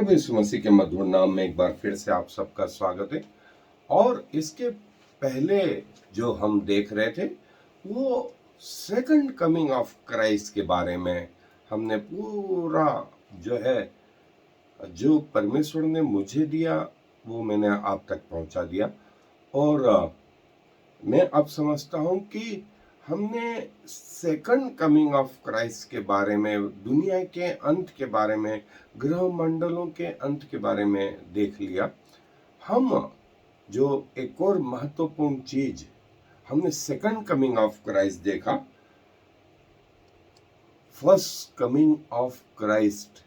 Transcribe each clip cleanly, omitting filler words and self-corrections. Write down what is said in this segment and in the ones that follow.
प्रभु यीशु मसीह के मधुर नाम में एक बार फिर से आप सबका स्वागत है। और इसके पहले जो हम देख रहे थे वो सेकंड कमिंग ऑफ क्राइस्ट के बारे में हमने पूरा जो है जो परमेश्वर ने मुझे दिया वो मैंने आप तक पहुंचा दिया। और मैं अब समझता हूं कि हमने सेकंड कमिंग ऑफ क्राइस्ट के बारे में, दुनिया के अंत के बारे में, ग्रह मंडलों के अंत के बारे में देख लिया। हम जो एक और महत्वपूर्ण चीज हमने सेकंड कमिंग ऑफ क्राइस्ट देखा, फर्स्ट कमिंग ऑफ क्राइस्ट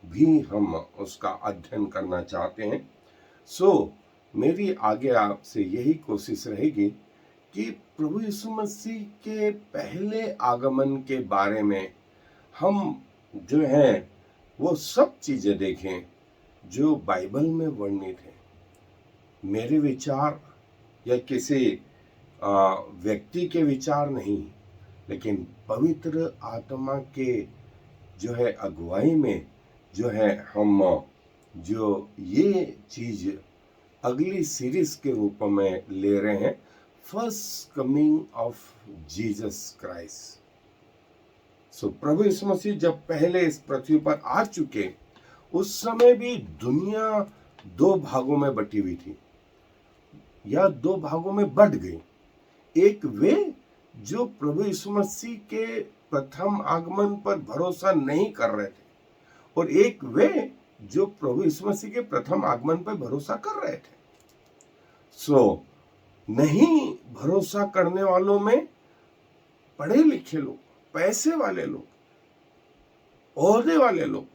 भी हम उसका अध्ययन करना चाहते हैं। मेरी आगे आपसे यही कोशिश रहेगी कि प्रभु यीशु मसीह के पहले आगमन के बारे में हम जो है वो सब चीजें देखें जो बाइबल में वर्णित है। मेरे विचार या किसी व्यक्ति के विचार नहीं, लेकिन पवित्र आत्मा के जो है अगुवाई में जो है हम जो ये चीज अगली सीरीज के रूप में ले रहे हैं, first coming of Jesus Christ. प्रभु यीशु मसीह जब पहले इस पृथ्वी पर आ चुके, उस समय भी दुनिया दो भागों में बटी हुई थी या दो भागों में बट गई। एक वे जो प्रभु यीशु मसीह के प्रथम आगमन पर भरोसा नहीं कर रहे थे, और एक वे जो प्रभु यीशु मसीह के प्रथम आगमन पर भरोसा कर रहे थे। नहीं भरोसा करने वालों में पढ़े लिखे लोग, पैसे वाले लोग, ओहदे वाले लोग,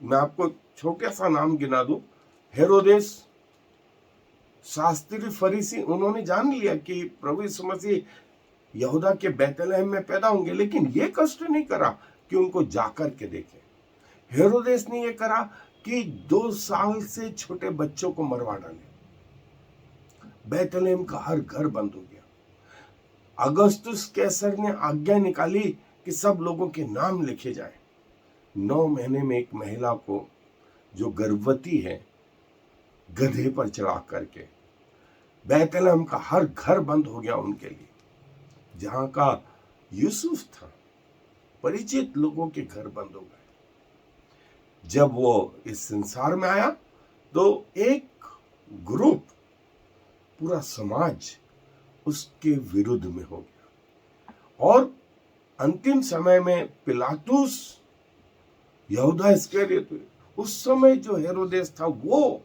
मैं आपको छोटा सा नाम गिना दूं, हेरोदेस, शास्त्री, फरीसी, उन्होंने जान लिया कि प्रभु यीशु मसीह यहूदा के बैतलहम में पैदा होंगे, लेकिन ये कष्ट नहीं करा कि उनको जाकर के देखे। हेरोदेस ने ये करा कि 2 साल से छोटे बच्चों को मरवा डाले। बैतलहम का हर घर बंद हो गया। अगस्तुस कैसर ने आज्ञा निकाली कि सब लोगों के नाम लिखे जाएं। 9 महीने में एक महिला को जो गर्भवती है गधे पर चढ़ा करके, बैतलहम का हर घर बंद हो गया उनके लिए। जहां का यूसुफ था, परिचित लोगों के घर बंद हो गए। जब वो इस संसार में आया तो एक ग्रुप, पूरा समाज उसके विरुद्ध में हो गया। और अंतिम समय में पिलातुस, यहूदा इस्करियोती, उस समय जो हेरोदेस था वो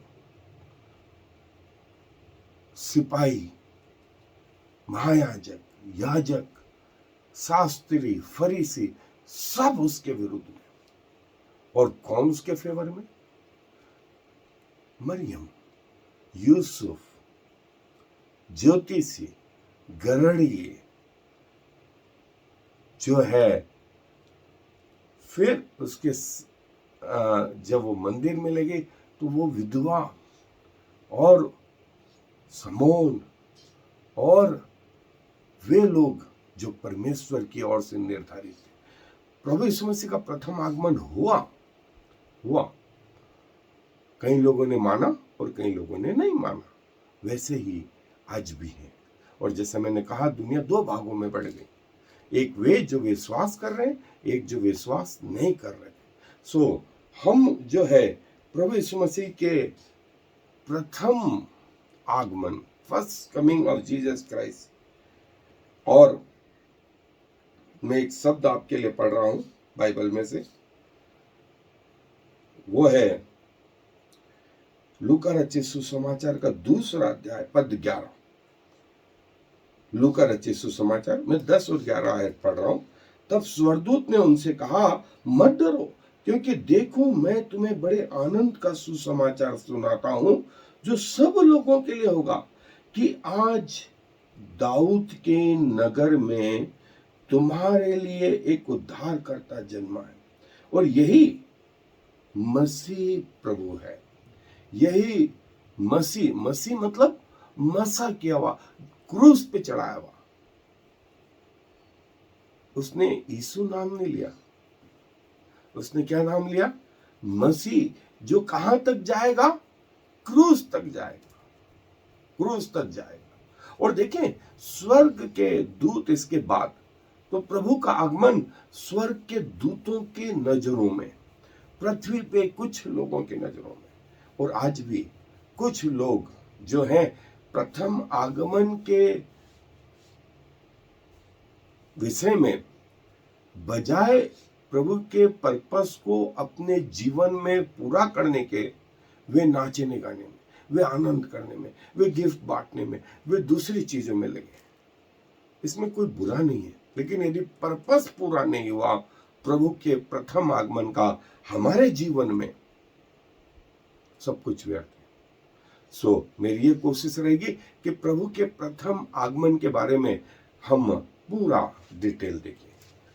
सिपाही, महायाजक, याजक, शास्त्री, फरीसी सब उसके विरुद्ध में। और कौन उसके फेवर में? मरियम, यूसुफ, ज्योतिषी, गरड़िए जो है। फिर उसके जब वो मंदिर में लगे तो वो विधवा और समोन और वे लोग जो परमेश्वर की ओर से निर्धारित थे। प्रभु यीशु मसीह का प्रथम आगमन हुआ। कई लोगों ने माना और कई लोगों ने नहीं माना। वैसे ही आज भी है। और जैसे मैंने कहा, दुनिया 2 भागों में बढ़ गई। एक वे जो विश्वास कर रहे हैं, एक जो विश्वास नहीं कर रहे। हम जो है प्रभु यीशु मसीह के प्रथम आगमन, first coming of Jesus Christ, और मैं एक शब्द आपके लिए पढ़ रहा हूं बाइबल में से, वो है लूका रचित सुसमाचार का 2 अध्याय पद 11। लूका रचित सुसमाचार में 10 और 11 आयत पढ़ रहा हूं। तब स्वर्गदूत ने उनसे कहा, मत डरो, क्योंकि देखो मैं तुम्हें बड़े आनंद का सुसमाचार सुनाता हूं, जो सब लोगों के लिए होगा, कि आज दाऊद के नगर में तुम्हारे लिए एक उद्धारकर्ता जन्मा है, और यही मसीह प्रभु है। यही मसीह मतलब मसा किया हुआ, क्रूस पे चढ़ाया हुआ। उसने यीशु नाम नहीं लिया, उसने क्या नाम लिया? मसीह जो कहां तक जाएगा? क्रूस तक जाएगा, क्रूस तक जाएगा। और देखें, स्वर्ग के दूत इसके बाद, तो प्रभु का आगमन स्वर्ग के दूतों के नजरों में, पृथ्वी पे कुछ लोगों की नजरों में, और आज भी कुछ लोग जो हैं प्रथम आगमन के विषय में बजाय प्रभु के पर्पस को अपने जीवन में पूरा करने के, वे नाचने गाने में, वे आनंद करने में, वे गिफ्ट बांटने में, वे दूसरी चीजों में लगे। इसमें कोई बुरा नहीं है, लेकिन यदि पर्पस पूरा नहीं हुआ प्रभु के प्रथम आगमन का हमारे जीवन में, सब कुछ व्यर्थ है। सो मेरी ये कोशिश रहेगी कि प्रभु के प्रथम आगमन के बारे में हम पूरा डिटेल देखें।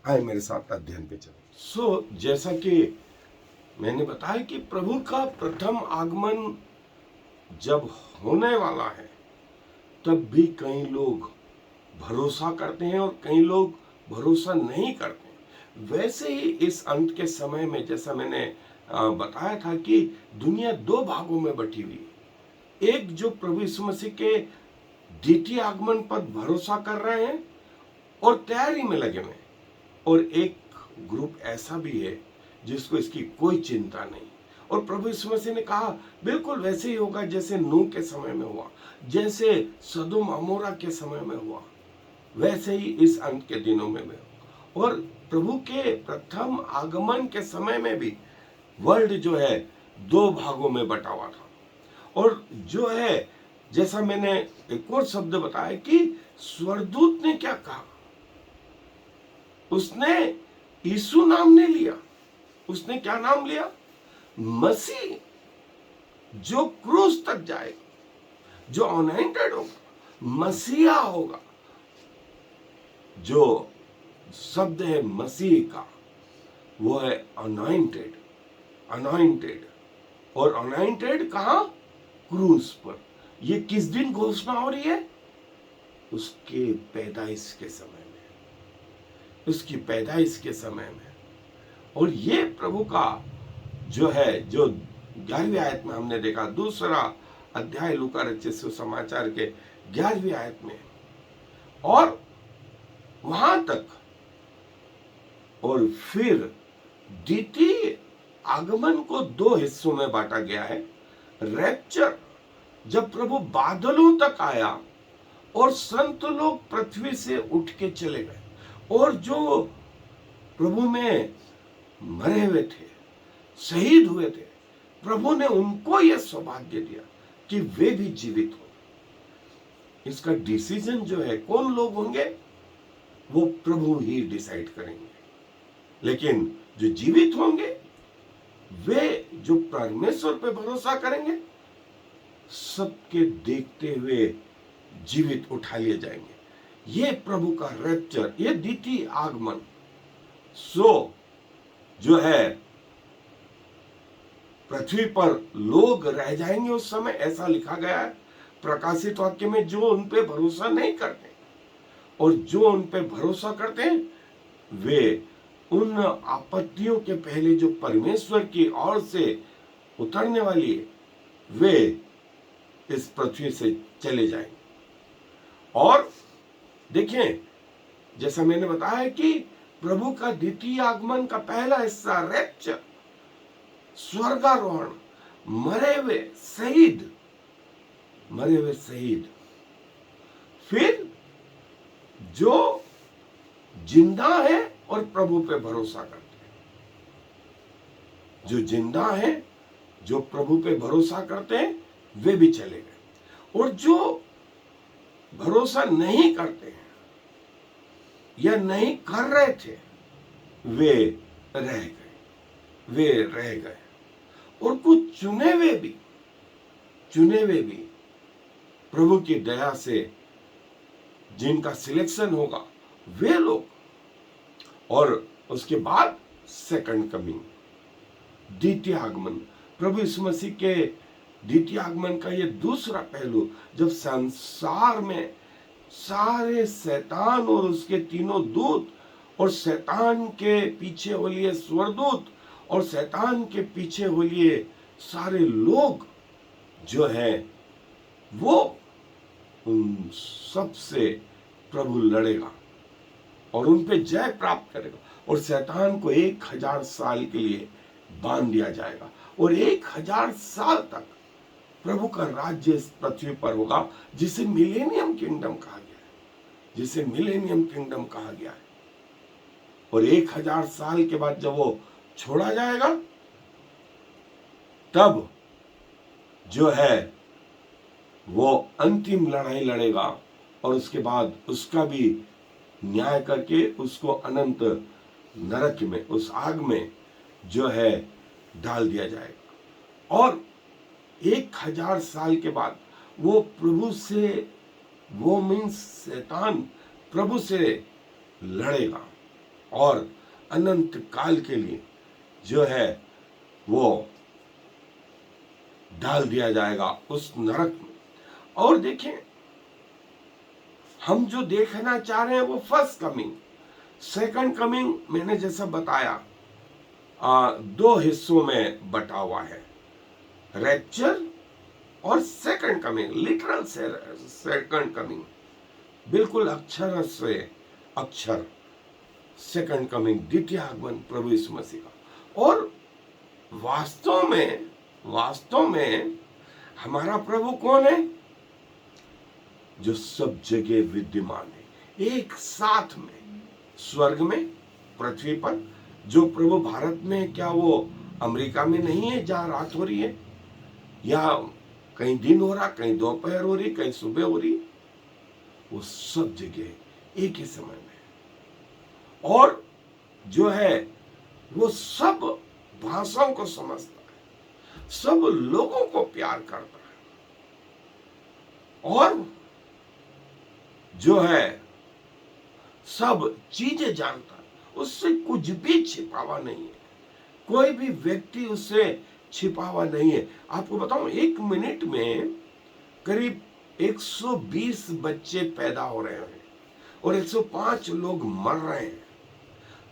आए मेरे साथ अध्ययन पे चलें। सो जैसा कि मैंने बताया कि प्रभु का प्रथम आगमन जब होने वाला है, तब भी कई लोग भरोसा करते हैं और कई लोग भरोसा नहीं करते। वैसे ही इस अंत के समय में, जैसा मैंने बताया था कि दुनिया दो भागों में बटी हुई है। एक जो प्रभु यीशु मसीह के द्वितीय आगमन पर भरोसा कर रहे हैं और तैयारी में लगे हुए हैं, और एक ग्रुप ऐसा भी है जिसको इसकी कोई चिंता नहीं। और प्रभु यीशु मसीह ने कहा बिल्कुल वैसे ही होगा जैसे नूह के समय में हुआ, जैसे सदोम अमोरा के समय में हुआ, वैसे ही इस अंत के दिनों में भी। और प्रभु के प्रथम आगमन के समय में भी वर्ल्ड जो है दो भागों में बटा हुआ था। और जो है, जैसा मैंने एक और शब्द बताया कि स्वर्गदूत ने क्या कहा, उसने यीशु नाम नहीं लिया। उसने क्या नाम लिया? मसीह, जो क्रूस तक जाएगा, जो अनॉइंटेड होगा, मसीहा होगा। जो शब्द है मसीह का, वो है अनॉइंटेड। अनॉइंटेड, और अनॉइंटेड कहां? क्रूस पर। ये किस दिन घोषणा हो रही है? उसके पैदाइश के समय में, उसकी पैदाइश के समय में। और ये प्रभु का जो है, जो 11वीं आयत में हमने देखा, दूसरा अध्याय लूका रचित सुसमाचार के 11वीं आयत में, और वहां तक। और फिर द्वितीय आगमन को दो हिस्सों में बांटा गया है। रैप्चर, जब प्रभु बादलों तक आया और संत लोग पृथ्वी से उठ के चले गए, और जो प्रभु में मरे हुए थे, शहीद हुए थे, प्रभु ने उनको यह सौभाग्य दिया कि वे भी जीवित हो। इसका डिसीजन जो है, कौन लोग होंगे, वो प्रभु ही डिसाइड करेंगे। लेकिन जो जीवित होंगे, वे जो परमेश्वर पे भरोसा करेंगे, सबके देखते हुए जीवित उठा लिए जाएंगे। ये प्रभु का रैप्चर, ये द्वितीय आगमन। सो जो है, पृथ्वी पर लोग रह जाएंगे उस समय, ऐसा लिखा गया है प्रकाशित वाक्य में, जो उन पे भरोसा नहीं करते, और जो उन पे भरोसा करते हैं, वे उन आपत्तियों के पहले जो परमेश्वर की ओर से उतरने वाली है, वे इस पृथ्वी से चले जाएंगे। और देखें, जैसा मैंने बताया कि प्रभु का द्वितीय आगमन का पहला हिस्सा रैप्चर, स्वर्गारोहण, मरे हुए शहीद, मरे हुए शहीद। फिर जो जिंदा है और प्रभु पे भरोसा करते हैं, जो जिंदा है, जो प्रभु पे भरोसा करते हैं, वे भी चले गए। और जो भरोसा नहीं करते हैं या नहीं कर रहे थे, वे रह गए, वे रह गए। और कुछ चुने हुए भी प्रभु की दया से जिनका सिलेक्शन होगा, वे लोग। और उसके बाद सेकंड कमिंग, द्वितीय आगमन, प्रभु यीशु मसीह के द्वितीय आगमन का ये दूसरा पहलू, जब संसार में सारे शैतान और उसके तीनों दूत और शैतान के पीछे वाले स्वर्गदूत और शैतान के पीछे हो लिए सारे लोग जो है वो उन सब से प्रभु लड़ेगा और उन पे जय प्राप्त करेगा और शैतान को 1000 साल के लिए बांध दिया जाएगा और 1000 साल तक प्रभु का राज्य इस पृथ्वी पर होगा, जिसे मिलेनियम किंगडम कहा गया है, जिसे मिलेनियम किंगडम कहा गया है। और 1000 साल के बाद जब वो छोड़ा जाएगा तब जो है वो अंतिम लड़ाई लड़ेगा और उसके बाद उसका भी न्याय करके उसको अनंत नरक में, उस आग में जो है डाल दिया जाएगा। और 1000 साल के बाद वो प्रभु से, वो मीन्स शैतान प्रभु से लड़ेगा और अनंत काल के लिए जो है वो डाल दिया जाएगा उस नरक में। और देखें, हम जो देखना चाह रहे हैं वो फर्स्ट कमिंग, सेकंड कमिंग मैंने जैसा बताया 2 हिस्सों में बटा हुआ है, रैप्चर और second coming, literal second coming, बिल्कुल अक्षर से अक्षर सेकंड कमिंग, द्वितीय आगमन प्रभु यीशु मसीह का। और वास्तव में हमारा प्रभु कौन है? जो सब जगह विद्यमान है, एक साथ में, स्वर्ग में, पृथ्वी पर। जो प्रभु भारत में, क्या वो अमेरिका में नहीं है जहां रात हो रही है, या कहीं दिन हो रहा, कहीं दोपहर हो रही, कहीं सुबह हो रही, वो सब जगह एक ही समय में। और जो है वो सब भाषाओं को समझता है, सब लोगों को प्यार करता है और जो है सब चीजें जानता है, उससे कुछ भी छिपावा नहीं है, कोई भी व्यक्ति उससे छिपावा नहीं है। आपको बताऊं, 1 मिनट में करीब 120 बच्चे पैदा हो रहे हैं और 105 लोग मर रहे हैं।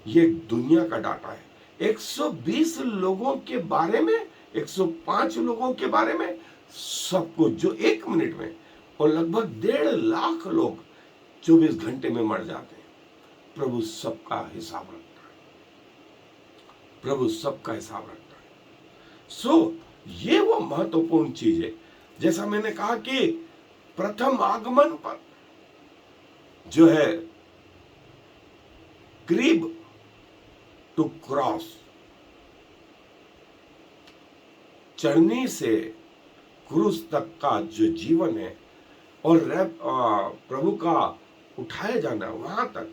ये दुनिया का डाटा है। 120 लोगों के बारे में, 105 लोगों के बारे में, सबको जो 1 मिनट में, और लगभग 1.5 लाख लोग 24 घंटे में मर जाते हैं। प्रभु सबका हिसाब रखता है, प्रभु सबका हिसाब रखता है। सो ये वो महत्वपूर्ण चीज है। जैसा मैंने कहा कि प्रथम आगमन पर जो है क्रीब टू क्रॉस, चढ़नी से क्रूस तक का जो जीवन है और प्रभु का उठाया जाना वहां तक,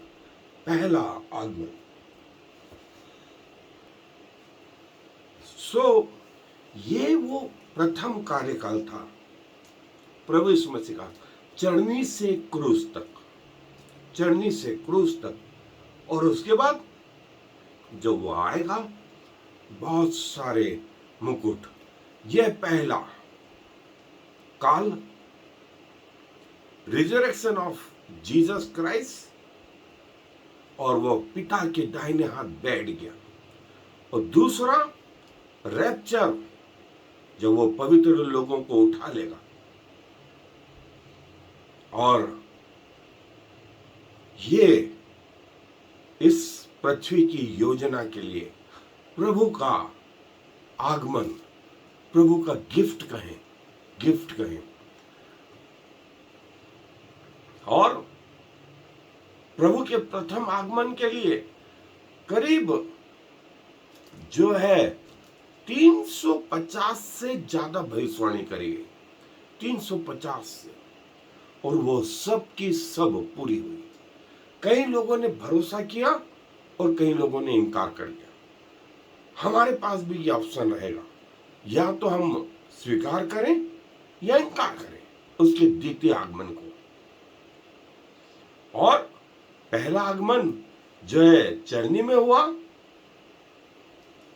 पहला आगमन। ये वो प्रथम कार्यकाल था प्रभु यीशु मसीह का, चढ़नी से क्रूस तक, चढ़नी से क्रूस तक। और उसके बाद जो वो आएगा, बहुत सारे मुकुट, यह पहला काल, रिजरेक्शन ऑफ जीसस क्राइस्ट, और वो पिता के दाहिने हाथ बैठ गया। और दूसरा रैप्चर, जब वो पवित्र लोगों को उठा लेगा। और ये इस पृथ्वी की योजना के लिए प्रभु का आगमन, प्रभु का गिफ्ट कहें। और प्रभु के प्रथम आगमन के लिए करीब जो है 350 से ज्यादा भविष्यवाणी करी गई, 350 से, और वो सब की सब पूरी हुई। कई लोगों ने भरोसा किया और कई लोगों ने इनकार कर दिया। हमारे पास भी ये ऑप्शन रहेगा, या तो हम स्वीकार करें या इनकार करें उसके द्वितीय आगमन को। और पहला आगमन जो है चरनी में हुआ,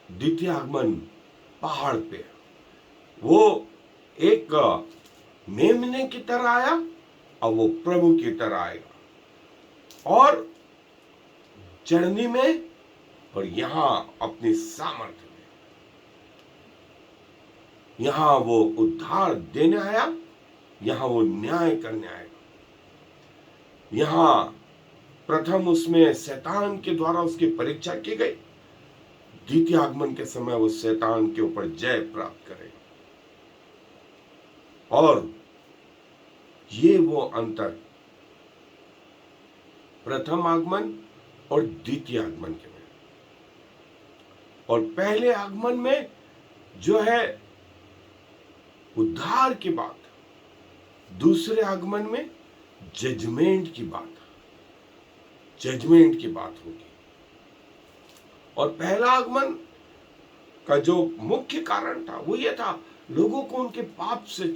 द्वितीय आगमन पहाड़ पे, वो एक मेमने की तरह आया और वो प्रभु की तरह आएगा। और चरनी में और यहां अपनी सामर्थ्य में, यहां वो उद्धार देने आया, यहां वो न्याय करने आया। यहां प्रथम उसमें शैतान के द्वारा उसकी परीक्षा की गई, द्वितीय आगमन के समय वो शैतान के ऊपर जय प्राप्त करे। और ये वो अंतर प्रथम आगमन और द्वितीय आगमन के में। और पहले आगमन में जो है उद्धार की बात, दूसरे आगमन में जजमेंट की बात होगी। और पहला आगमन का जो मुख्य कारण था वो ये था, लोगों को उनके पाप से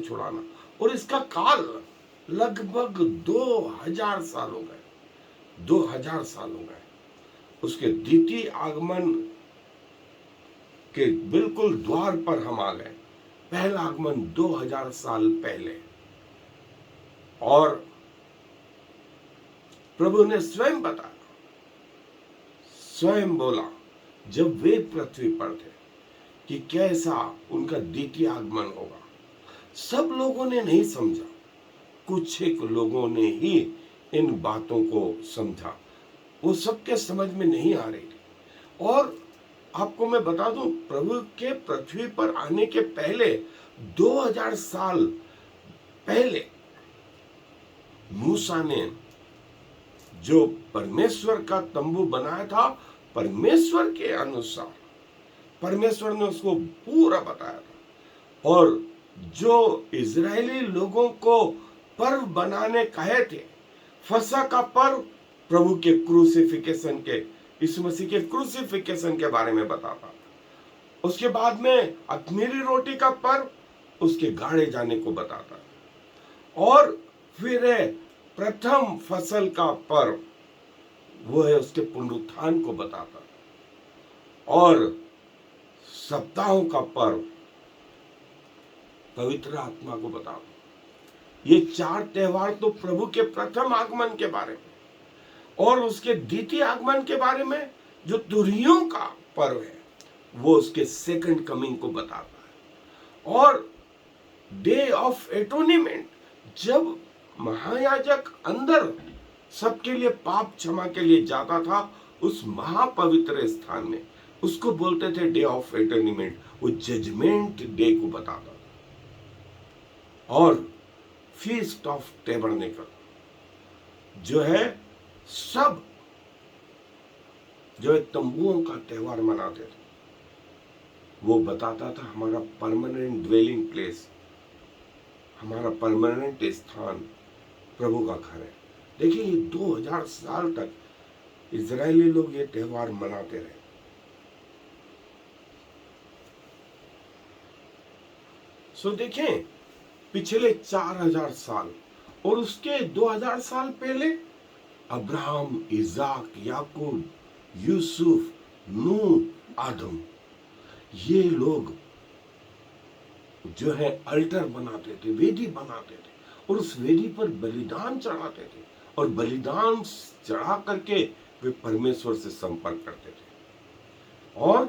छुड़ाना, और इसका काल लगभग 2000 साल हो गए। उसके द्वितीय आगमन के बिल्कुल द्वार पर हम आ गए। पहला आगमन 2000 साल पहले, और प्रभु ने स्वयं बताया, स्वयं बोला जब वे पृथ्वी पर थे कि कैसा उनका द्वितीय आगमन होगा। सब लोगों ने नहीं समझा, कुछ एक लोगों ने ही इन बातों को समझा, वो सबके समझ में नहीं आ रही थी। और आपको मैं बता दूं, प्रभु के पृथ्वी पर आने के पहले 2000 साल पहले मूसा ने जो परमेश्वर का तंबू बनाया था, परमेश्वर के अनुसार परमेश्वर ने उसको पूरा बताया था। और जो इजरायली लोगों को पर्व बनाने कहे थे, फसह का पर्व प्रभु के क्रूसिफिकेशन के, यीशु मसीह के क्रूसिफिकेशन के बारे में बताता। उसके बाद में अख़मीरी रोटी का पर्व उसके गाड़े जाने को बताता, और फिर है प्रथम फसल का पर्व, वो है उसके पुनरुत्थान को बताता, और सप्ताहों का पर्व पवित्र आत्मा को बताता। ये 4 त्योहार तो प्रभु के प्रथम आगमन के बारे में, और उसके द्वितीय आगमन के बारे में जो तुरहियों का पर्व है वो उसके सेकंड कमिंग को बताता है। और डे ऑफ एटोनिमेंट, जब महायाजक अंदर सबके लिए पाप क्षमा के लिए जाता था उस महापवित्र स्थान में, उसको बोलते थे डे ऑफ एटोनिमेंट। वो जजमेंट डे को बताता था। और फीस्ट ऑफ टेबरनेकल जो है, सब जो है तंबुओं का त्योहार मनाते थे, वो बताता था हमारा परमानेंट ड्वेलिंग प्लेस, हमारा परमानेंट स्थान प्रभु का घर है। देखिए, ये 2000 साल तक इजरायली लोग ये त्योहार मनाते रहे। सो देखें, पिछले 4000 साल और उसके 2000 साल पहले अब्राहम, इजाक, याकूब, यूसुफ, नूह, आदम, ये लोग जो है अल्टर बनाते थे, वेदी बनाते थे, और उस वेदी पर बलिदान चढ़ाते थे, और बलिदान चढ़ा करके वे परमेश्वर से संपर्क करते थे। और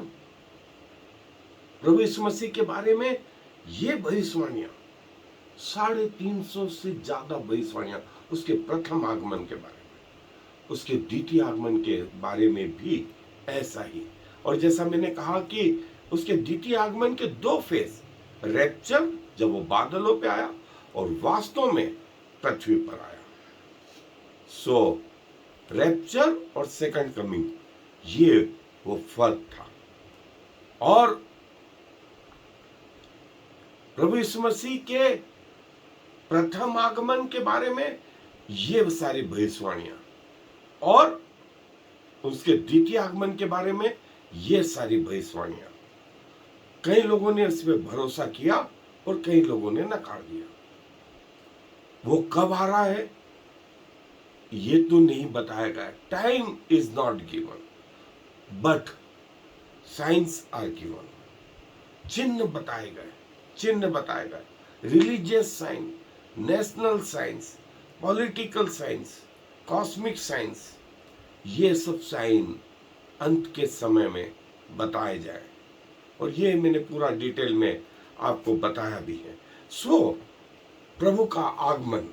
प्रभु यीशु मसीह के बारे में ये भविष्यवाणियां, 350 से ज्यादा भविष्यवाणियां उसके प्रथम आगमन के बारे में, उसके द्वितीय आगमन के बारे में भी ऐसा ही। और जैसा मैंने कहा कि उसके द्वितीय आगमन के 2 फेज, रैप्चर जब वो बादलों पे आया, और वास्तव में पृथ्वी पर आया। सो रैप्चर और सेकंड कमिंग, ये वो फर्क था। और प्रभु यीशु मसीह के प्रथम आगमन के बारे में ये सारी भविष्यवाणियां, और उसके द्वितीय आगमन के बारे में ये सारी भविष्यवाणियां। कई लोगों ने इस पे भरोसा किया और कई लोगों ने नकार दिया। वो कब आ रहा है ये तो नहीं बताया गया, time is not given, but signs are given. चिन्ह बताए गए, religious sign, national signs, political signs, cosmic signs, ये सब साइन अंत के समय में बताए जाए। और ये मैंने पूरा डिटेल में आपको बताया भी है। सो प्रभु का आगमन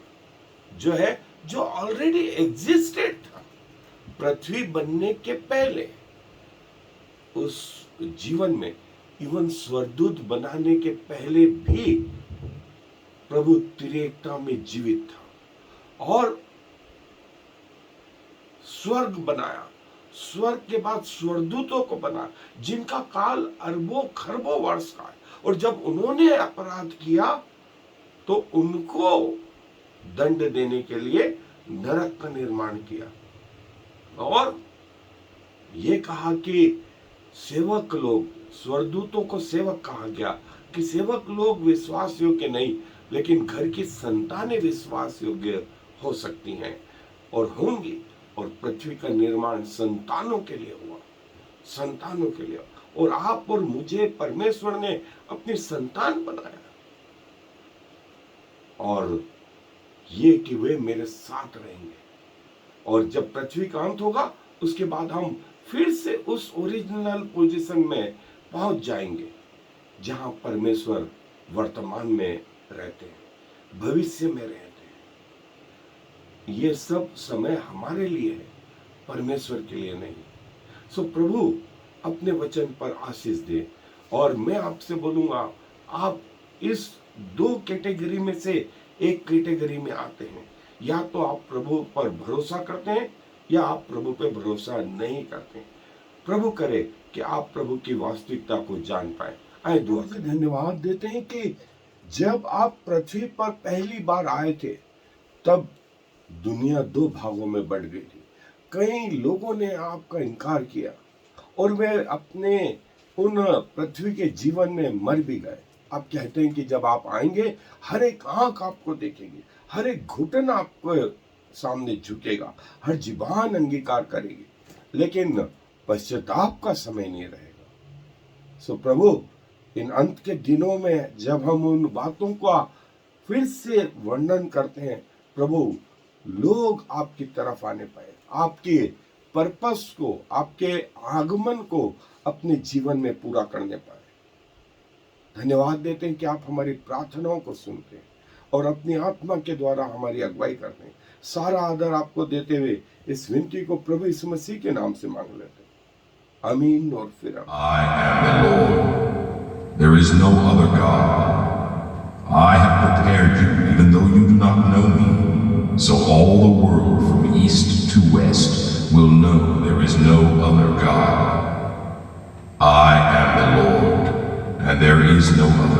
जो है, जो ऑलरेडी एग्जिस्टेड था पृथ्वी बनने के पहले, उस जीवन में इवन स्वर्गदूत बनाने के पहले भी प्रभु त्रिएकता में जीवित था और स्वर्ग बनाया। स्वर्ग के बाद स्वर्गदूतों को बना जिनका काल अरबों खरबों वर्ष का है, और जब उन्होंने अपराध किया तो उनको दंड देने के लिए नरक का निर्माण किया और ये कहा कि सेवक लोग, स्वर्गदूतों को सेवक कहा गया कि सेवक लोग विश्वास योग्य नहीं, लेकिन घर की संतानें विश्वास योग्य हो सकती हैं और होंगी। और पृथ्वी का निर्माण संतानों के लिए हुआ, संतानों के लिए। और आप और मुझे परमेश्वर ने अपनी संतान बनाया और ये कि वे मेरे साथ रहेंगे। और जब पृथ्वी का अंत होगा उसके बाद हम फिर से उस ओरिजिनल पोजीशन में पहुंच जाएंगे जहां परमेश्वर वर्तमान में रहते हैं, भविष्य में रहते हैं। ये सब समय हमारे लिए है, परमेश्वर के लिए नहीं। सो प्रभु अपने वचन पर आशीष दे। और मैं आपसे बोलूंगा, आप इस दो कैटेगरी में से एक कैटेगरी में आते हैं। या तो आप प्रभु पर भरोसा करते हैं या आप प्रभु पे भरोसा नहीं करते। प्रभु करे कि आप प्रभु की वास्तविकता को जान पाए। आए दुआ से धन्यवाद देते हैं कि जब आप पृथ्वी पर पहली बार आए थे तब दुनिया दो भागों में बढ़ गई थी। कई लोगों ने आपका इनकार किया और वे अपने उन पृथ्वी के जीवन में मर भी गए। आप कहते हैं कि जब आप आएंगे हर एक आंख आपको देखेगी, हर एक घुटन आपको सामने झुकेगा, हर जुबान अंगीकार करेगी, लेकिन पश्चाताप का समय नहीं रहेगा। सो प्रभु इन अंत के दिनों में जब हम उन बातों का फिर से वर्णन करते हैं, प्रभु लोग आपकी तरफ आने पाए, आपके पर्पस को, आपके आगमन को अपने जीवन में पूरा करने पाए। धन्यवाद देते हैं कि आप हमारी प्रार्थनाओं को सुनते हैं और अपनी आत्मा के द्वारा हमारी अगुवाई करते हैं। सारा आदर आपको देते हुए इस विनती को प्रभु यीशु मसीह के नाम से मांग लेते हैं, आमीन और फिर I am the Lord. There is no other God. I have prepared you even though you do not know me, so all the world from east to west will know there is no other God. I am the Lord, and there is no other.